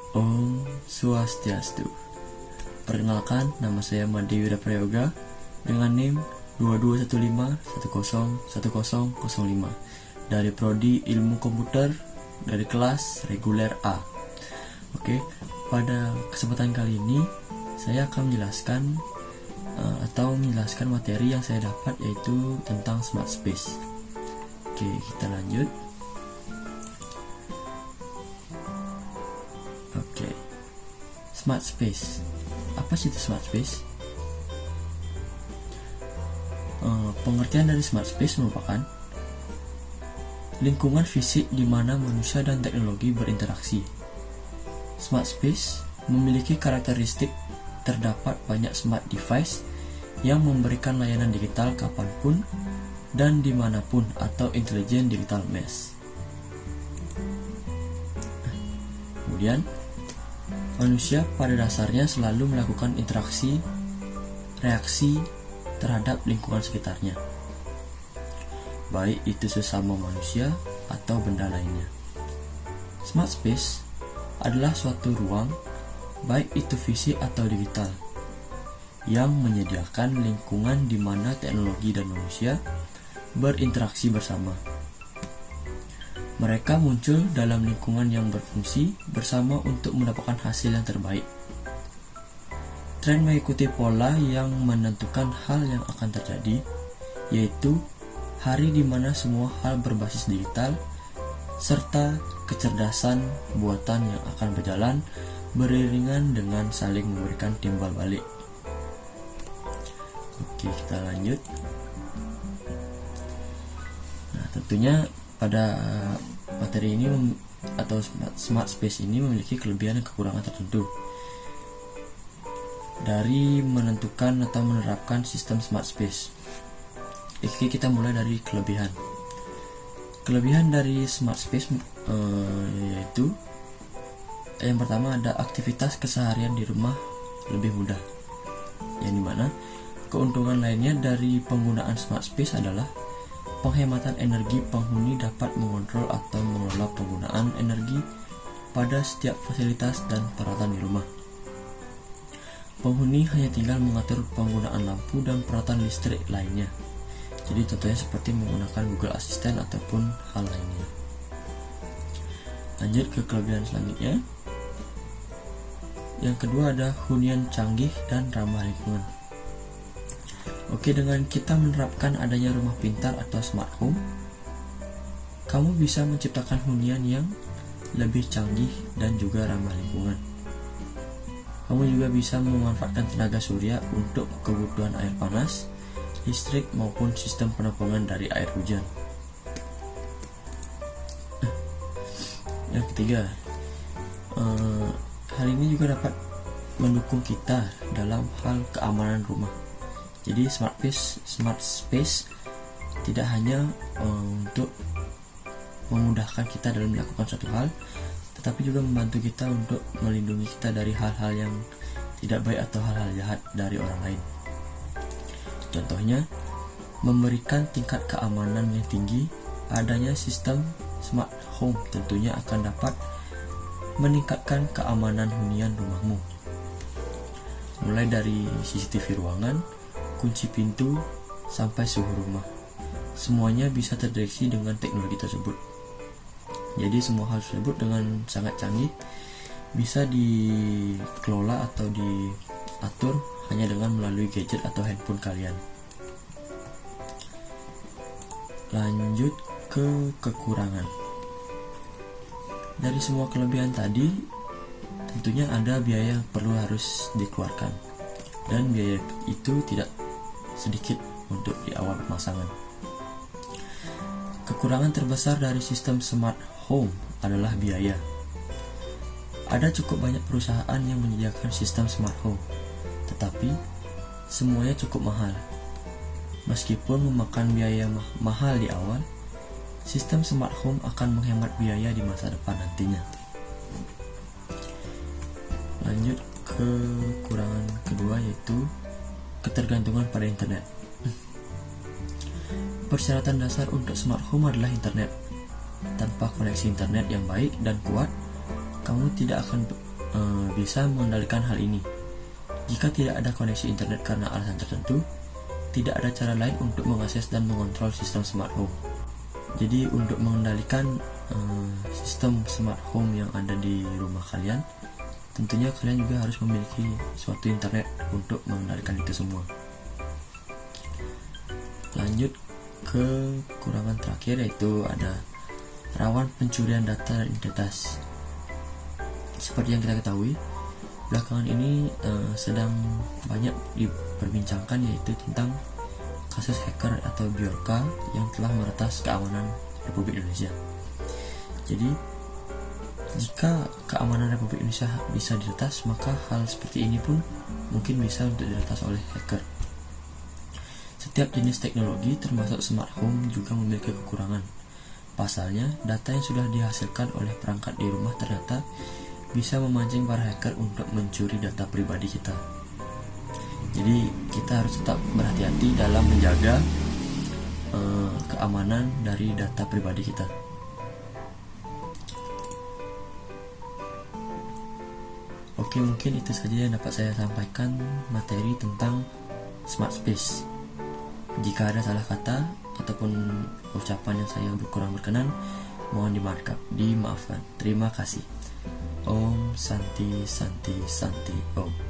Om Swastiastu. Perkenalkan, nama saya Madi Widaprayoga dengan NIM 2215101005 dari Prodi Ilmu Komputer dari kelas reguler A. Oke, pada kesempatan kali ini saya akan menjelaskan materi yang saya dapat, yaitu tentang smart space. Oke, kita lanjut. Oke, smart space. Apa sih itu smart space? Pengertian dari smart space merupakan lingkungan fisik di mana manusia dan teknologi berinteraksi. Smart space memiliki karakteristik terdapat banyak smart device yang memberikan layanan digital kapanpun dan dimanapun atau intelligent digital mesh. Kemudian, manusia pada dasarnya selalu melakukan reaksi terhadap lingkungan sekitarnya, baik itu sesama manusia atau benda lainnya. Smart space adalah suatu ruang, baik itu fisik atau digital, yang menyediakan lingkungan di mana teknologi dan manusia berinteraksi bersama. Mereka muncul dalam lingkungan yang berfungsi bersama untuk mendapatkan hasil yang terbaik. Tren mengikuti pola yang menentukan hal yang akan terjadi, yaitu hari di mana semua hal berbasis digital, serta kecerdasan buatan yang akan berjalan beriringan dengan saling memberikan timbal balik. Oke, kita lanjut. Nah, tentunya pada materi ini atau smart space ini memiliki kelebihan dan kekurangan tertentu dari menentukan atau menerapkan sistem smart space. Oke, kita mulai dari kelebihan. Kelebihan dari smart space yaitu yang pertama ada aktivitas keseharian di rumah lebih mudah. Yang dimana keuntungan lainnya dari penggunaan smart space adalah penghematan energi. Penghuni dapat mengontrol atau mengelola penggunaan energi pada setiap fasilitas dan peralatan di rumah. Penghuni hanya tinggal mengatur penggunaan lampu dan peralatan listrik lainnya. Jadi contohnya seperti menggunakan Google Assistant ataupun hal lainnya. Lanjut ke kelebihan selanjutnya. Yang kedua ada hunian canggih dan ramah lingkungan. Oke, dengan kita menerapkan adanya rumah pintar atau smart home, kamu bisa menciptakan hunian yang lebih canggih dan juga ramah lingkungan. Kamu juga bisa memanfaatkan tenaga surya untuk kebutuhan air panas, listrik maupun sistem penampungan dari air hujan. Yang ketiga, hal ini juga dapat mendukung kita dalam hal keamanan rumah. Jadi smart space tidak hanya untuk memudahkan kita dalam melakukan suatu hal, tetapi juga membantu kita untuk melindungi kita dari hal-hal yang tidak baik atau hal-hal jahat dari orang lain. Contohnya, memberikan tingkat keamanan yang tinggi. Adanya sistem smart home tentunya akan dapat meningkatkan keamanan hunian rumahmu, mulai dari CCTV ruangan, kunci pintu, sampai suhu rumah. Semuanya bisa terdeteksi dengan teknologi tersebut. Jadi semua hal tersebut dengan sangat canggih bisa dikelola atau diatur hanya dengan melalui gadget atau handphone kalian. Lanjut ke kekurangan. Dari semua kelebihan tadi, tentunya ada biaya yang harus dikeluarkan, dan biaya itu tidak sedikit untuk di awal pemasangan. Kekurangan terbesar dari sistem smart home adalah biaya. Ada cukup banyak perusahaan yang menyediakan sistem smart home, tetapi semuanya cukup mahal. Meskipun memakan biaya mahal di awal, sistem smart home akan menghemat biaya di masa depan nantinya. Lanjut ke kekurangan kedua, yaitu ketergantungan pada internet. Persyaratan dasar untuk smart home adalah internet. Tanpa koneksi internet yang baik dan kuat, kamu tidak akan bisa mengendalikan hal ini. Jika tidak ada koneksi internet karena alasan tertentu, tidak ada cara lain untuk mengakses dan mengontrol sistem smart home. Jadi untuk mengendalikan sistem smart home yang ada di rumah kalian, tentunya kalian juga harus memiliki suatu internet untuk mengendalikan itu semua. Lanjut ke kekurangan terakhir, yaitu ada rawan pencurian data dan identitas. Seperti yang kita ketahui, belakangan ini sedang banyak diperbincangkan, yaitu tentang kasus hacker atau Bjorka yang telah meretas keamanan Republik Indonesia. Jadi, jika keamanan Republik Indonesia bisa diretas, maka hal seperti ini pun mungkin bisa untuk diretas oleh hacker. Setiap jenis teknologi termasuk smart home juga memiliki kekurangan. Pasalnya, data yang sudah dihasilkan oleh perangkat di rumah ternyata bisa memancing para hacker untuk mencuri data pribadi kita. Jadi kita harus tetap berhati-hati dalam menjaga keamanan dari data pribadi kita. Oke, mungkin itu saja yang dapat saya sampaikan materi tentang smart space. Jika ada salah kata ataupun ucapan yang saya kurang berkenan, mohon dimaafkan. Terima kasih. Om Santi Santi Santi Om.